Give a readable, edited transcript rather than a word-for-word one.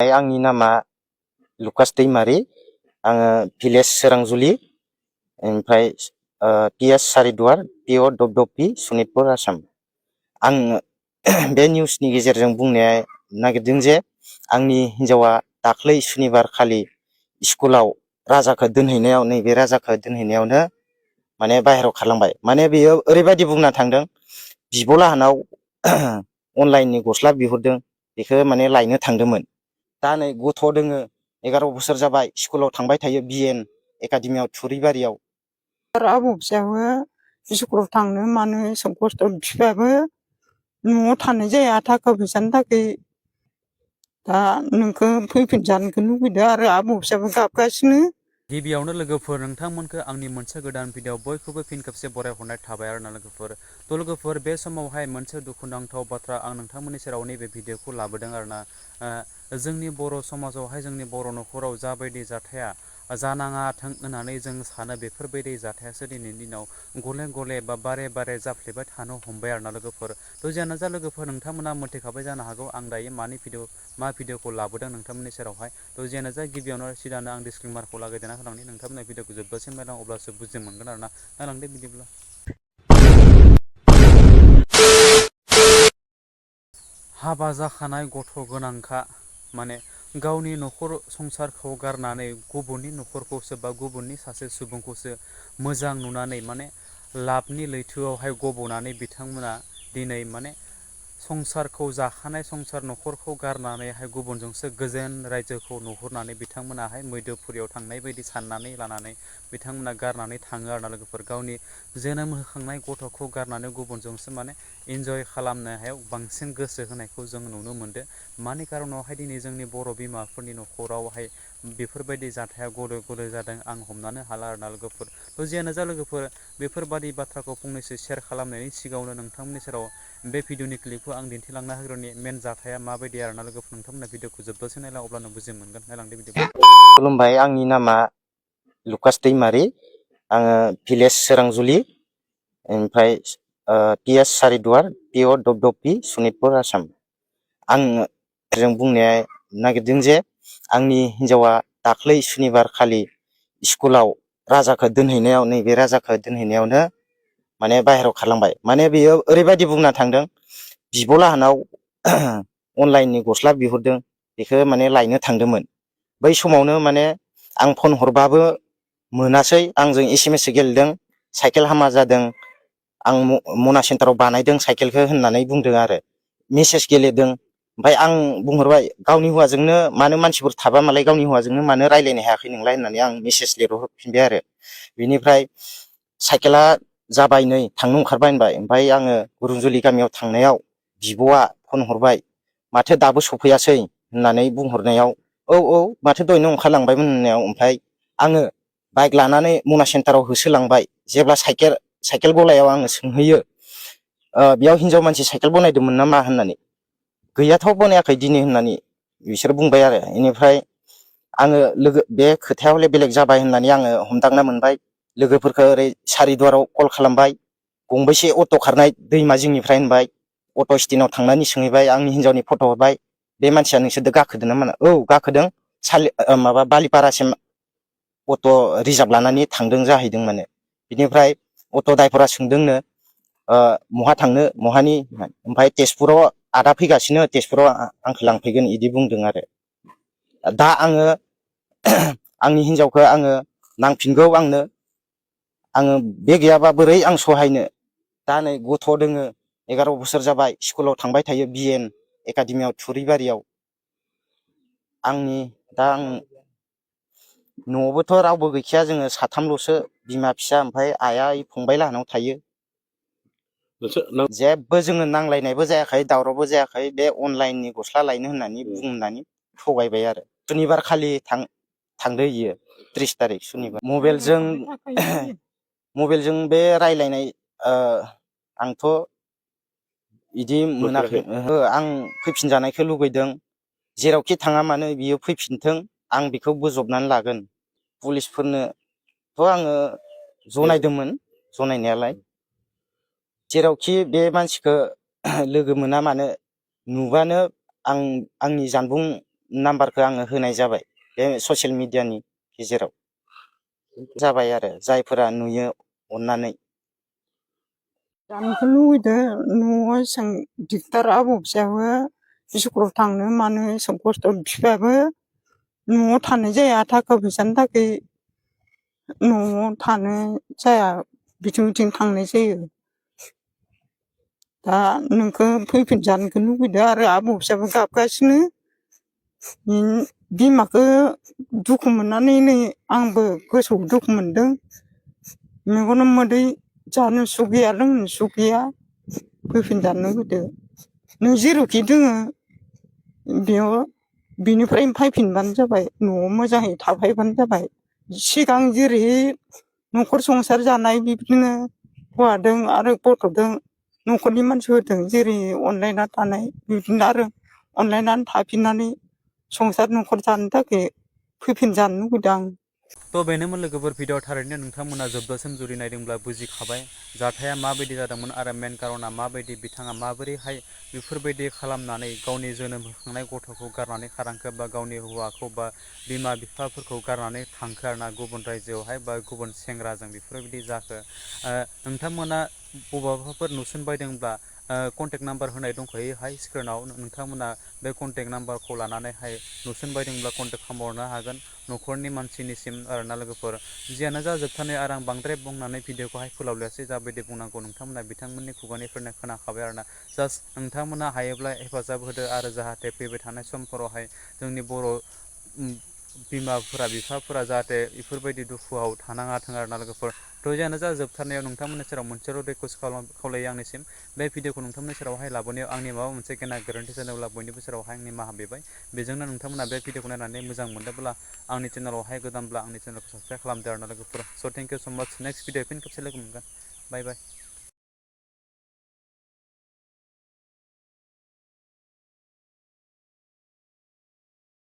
आंनि नामा दाइमारी आङो भिलेज सोरांजुलि ओमफ्राय PS सारिदुवार PO दबदबि सनितपुर आसाम। आं बे निउसनि गेजेरजों बुंनो नागिरदों जे आंनि हिन्जावा दाख्लै सुनिबार खालि स्कुलाव राजाखौ दोनहैनायाव नैबे राजाखौ दोनहैनायावनो माने बाहेरायाव खारलांबाय। माने बेयो ओरैबायदि बुंना थांदों बिब'लाहानाव अनलाइननि गस्ला बिहरदों बेखौ माने लायनो थांदोंमोन। दा नै गथ' दोङो 11 बोसोर जाबाय स्कुलाव थांबाय थायो BN एकाडेमियाव थुरिबारियाव। आबौ फिसाबो स्कुलाव थांनो मानो एसेबां खस्थ' बिफायाबो न'आव थानाय जाया थाखा फैसानि थाखाय। दा नोंखौ फैफिनजानोखौ लुबैदों आरो आबौ फिसाबो गाबगासिनो। गिबियावनो लोगोफोर नोंथांमोनखौ आंनि मोनसे गोदान भिडिअ बयखौबो फिन खेबसे बरायहरनाय थाबाय आरोना लोगोफोर। थ' लोगोफोर बे समावहाय मोनसे दुखुनांथाव बाथ्रा आं नोंथांमोननि सेराव नैबे भिडिअखौ लाबोदों आरोना। जोंनि बर' समाजावहाय जोंनि बर' न'खराव जाबायदि जाथाया जानाङाथों होननानै जों सानो बेफोरबायदि जाथायासो दिनैनि दिनाव गले गले बा बारे बारे जाफ्लेबाय थानो हमबाय आरोना लोगोफोर। थ' जियानो जा लोगोफोर नोंथांमोना मोनथिखाबाय जानो हागौ आं दायो मा भिडिअखौ लाबोदों नोंथांमोननि सेरावहाय। थ' जियानो जा गिबियावनो सिगांनो आं डिसक्लेमारखौ लागायदेरना होलांनि नोंथांमोना भिडिअखौ जोबजासिम नायलां अब्लासो बुजि मोनगोन आरोना। नायलांदो बिदिब्ला। हाबा जाखानाय गथ' गोनांखा माने गावनि न'खर संसारखौ गारनानै गुबुननि न'खरखौसो बा गुबुननि सासे सुबुंखौसो मोजां नुनानै माने लाबनि लैथोआवहाय गब'नानै बिथांमोना दिनै माने संसारखौ जाखानाय संसार न'खरखौ गारनानैहाय गुबुनजोंसो गोजोन रायजोखौ नुहुरनानै बिथांमोनाहाय मैदोफुरियाव थांनाय बायदि साननानै लानानै बिथांमोना गारनानै थाङो आरोना लोगोफोर। गावनि जोनोम होखांनाय गथ'खौ गारनानै गुबुनजोंसो माने इन्जय खालामनायाव बांसिन गोसो होनायखौ जों नुनो मोनदों। मानि खारनावहाय दिनै जोंनि बर' बिमाफोरनि न'खरावहाय बेफोरबायदि जाथाया गले गले जादों आं हमनानै हाला आरोना लोगोफोर। थ' जियानो जा लोगोफोर बेफोरबादि बाथ्राखौ फंनैसो शेयार खालामनायनि सिगाङावनो नोंथांमोननि सेराव बे भिडिअनि क्लिपखौ आं दिन्थिलांना होग्रोनि मेन जाथाया माबायदि आरोना लोगोफोर। नोंथांमोना भिडिअखौ जोबजासिम नायलां अब्लानो बुजि मोनगोन। नायलांदो बिदिब्ला। खुलुमबाय आंनि नामा दाइमारी आङो भिलेज सोरांजुलि ओमफ्राय PS सारिदुवार PO दबदबि सनितपुर आसाम। आं जों बुंनो नागिरदों जे आंनि हिन्जावा दाख्लै सुनिबार खालि स्कुलाव राजाखौ दोनहैनायाव नैबे राजाखौ दोनहैनायावनो माने बाहेरायाव खारलांबाय। माने बेयो ओरैबायदि बुंना थांदों बिब'लाहानाव अनलाइननि गस्ला बिहरदों बेखौ माने लायनो थांदोंमोन। बै समावनो माने आं फन हरबाबो मोनासै आंजों SMS गेलेदों साइकेल हामा जादों आं मना सेन्टाराव बानायदों साइकेलखौ होननानै बुंदों आरो मेसेज गेलेदों। ओमफ्राय आं बुंहरबाय गावनि हौवाजोंनो मानो मानसिफोर थाबा मालाय गावनि हौवाजोंनो मानो रायज्लायनो हायाखै नोंलाय होननानै आं मेसेज लिरहरफिनबाय आरो। बिनिफ्राय साइकेला जाबाय नै थांनो ओंखारबाय होनबाय। ओमफ्राय आङो गुरुंजुलि गामियाव थांनायाव बिब'आ फन हरबाय माथो दाबो सफैयासै होननानै बुंहरनायाव औ माथो दहायनो ओंखारलांबायमोन होननायाव ओमफ्राय आङो बाइक लानानै मना सेन्टाराव होसोलांबाय। जेब्ला साइकेल गलायाव आङो सोंहैयो बेयाव हिनजाव मानसि साइकेल बनायदोंमोन नामा होननानै गैयाथ' बनायाखै दिनै होननानै बिसोर बुंबाय आरो। बेनिफ्राय आङो बे खोथाया हले बेलेग जाबाय होननानै आङो हमदांना मोनबाय। लोगोफोरखौ ओरै सारिदुवाराव कल खालामबाय गंबेसे अट' खारनाय दैमा जिंनिफ्राय होनबाय। अट' स्टेन्डआव थांनानै सोंहैबाय आंनि हिन्जावनि फट' हरबाय बे मानसिया नोंसोरजों गाखोदों नामा औ गाखोदों माबा बालिपारासिम अट' रिजार्भ लानानै थांदों जाहैदों माने। बिनिफ्राय अट' ड्राइभारा सोंदोंनो महा थांनो महानि ओमफ्राय तेजपुराव आदा फैगासिनो तेजपुराव आंखौ लांफैगोन बिदि बुंदों आरो। दा आङो आंनि हिन्जावखौ आङो नांफिनगौ आङो बे गैयाबा बोरै आं सहायनो। दा नै गथ' दोङो 11 बोसोर जाबाय स्कुलाव थांबाय थायो BN एकाडेमियाव थुरिबारियाव। दा आं न'आवबोथ' रावबो गैखाया जोङो साथामल'सो बिमा फिसा ओमफ्राय आइआ फंबाय लाहानाव थायो। जेबो जोङो नांलायनायबो जायाखै दावरावबो जायाखै बे अनलाइननि गस्ला लायनो होननानै बुंनानै थगायबाय आरो। सुनिबार खालि थांदो इयो 30 थारिख सुनिबार। मबाइलजों बे रायलायनाय आंथ' बिदि मोनाखै ओहो। आं फैफिनजानायखौ लुगैदों जेरावखि थाङा मानो बियो फैफिनथों आं बेखौ बोजबनानै लागोन। पुलिसफोरनोथ' आङो जनायदोंमोन जनायनायालाय जेरावखि बे मानसिखौ लोगो मोना मानो नुबानो आंनि जानबुं नाम्बारखौ आङो होनाय जाबाय बे ससियेल मिडियानि गेजेराव जाबाय आरो जायफोरा नुयो अननानै जानोखौ लुगैदो न'आव एसां दिगदार आबौ फिसायाबो स्कुलाव थांनो मानो एसां खस्थ' बिफायाबो न'आव थानाय जाया थाखा फैसानि थाखाय न'आव थानो जाया बिथिं बिथिं थांनाय जायो दा नोंखौ फैफिनजानोखौ लुगैदो आरो आबौ फिसाबो गाबगासिनो बिमाखौ दुखु मोननानै नै आंबो गोसोआव दुखु मोनदों मेगनाव मोदै जानो सुख गैया लोंनो सुख गैया फैफिनजानो लुगैदो नों जेरावखि दोङो बेयाव बिनिफ्रायनो फैफिनबानो जाबाय न'आव मोजाङै थाफैबानो जाबाय सिगां जेरै न'खर संसार जानाय बिदिनो हौवादों आरो गथ'दों न'खरनि मानसिफोरजों जेरै अनलायना थानाय बिदिनो आरो अनलायनानै थाफिननानै संसार न'खर जानो थाखाय फैफिनजानो लुगैदों आं थ' बेनोमोन लोगोफोर भिडिअ थारैनो नोंथांमोना जोबजासिम जुदि नायदोंब्ला बुजिखाबाय जाथाया माबायदि जादोंमोन आरो मेन कारना माबायदि बिथाङा माबोरैहाय बेफोरबायदि खालामनानै गावनि जोनोम होखांनाय गथ'खौ गारनानै खारांखो बा गावनि हौवाखौ बा बिमा बिफाफोरखौ गारनानै थांखो आरोना गुबुन रायजोआवहाय बा गुबुन सेंग्राजों बेफोरबायदि जाखो नोंथांमोना बबेबाफोर नुसनबायदोंब्ला कन्टेक्ट नाम्बार होनाय दंखायो हाय स्क्रिनाव नोंथांमोना बे कन्टेक्ट नाम्बारखौ लानानैहाय नुसनबायदोंब्ला कन्टेक्ट खालामहरनो हागोन न'खरनि मानसिनिसिम आरोना लोगोफोर जियानो जा जोबथारनाय आरो आं बांद्राय बुंनानै भिडिअखौहाय फोलावलियासै जाबायदि बुंनांगौ नोंथांमोना बिथांमोननि खुगानिफ्रायनो खोनाखाबाय आरोना जास्ट नोंथांमोना हायोब्ला हेफाजाब होदो आरो जाहाथे फैबाय थानाय समफोरावहाय जोंनि बर' बिमाफोरा बिफाफोरा जाहाथे बेफोरबायदि दुखुआव थानाङाथों आरोना लोगोफोर थ' जियानो जा जोबथारनायाव नोंथांमोननि सेराव मोनसेल' रिकुवेस्ट खावलायो आंनिसिम बे भिडिअखौ नोंथांमोननि सेरावहाय लाबोनायाव आंनि माबा मोनसे गेना गोरोन्थि जादोंब्ला बयनिबो सेरावहाय आंनि निमाहा बिबाय बेजोंनो नोंथांमोना बे भिडिअखौ नायनानै मोजां मोनदोंब्ला आंनि चेनेलावहाय गोदानब्ला आंनि चेनेलखौ साबसक्राइब खालामदो आरोना लोगोफोर स' थेंक इउ स' माच नेक्स्ट भिडिअ फिन खेबसे लोगो मोनगोन बाय बाय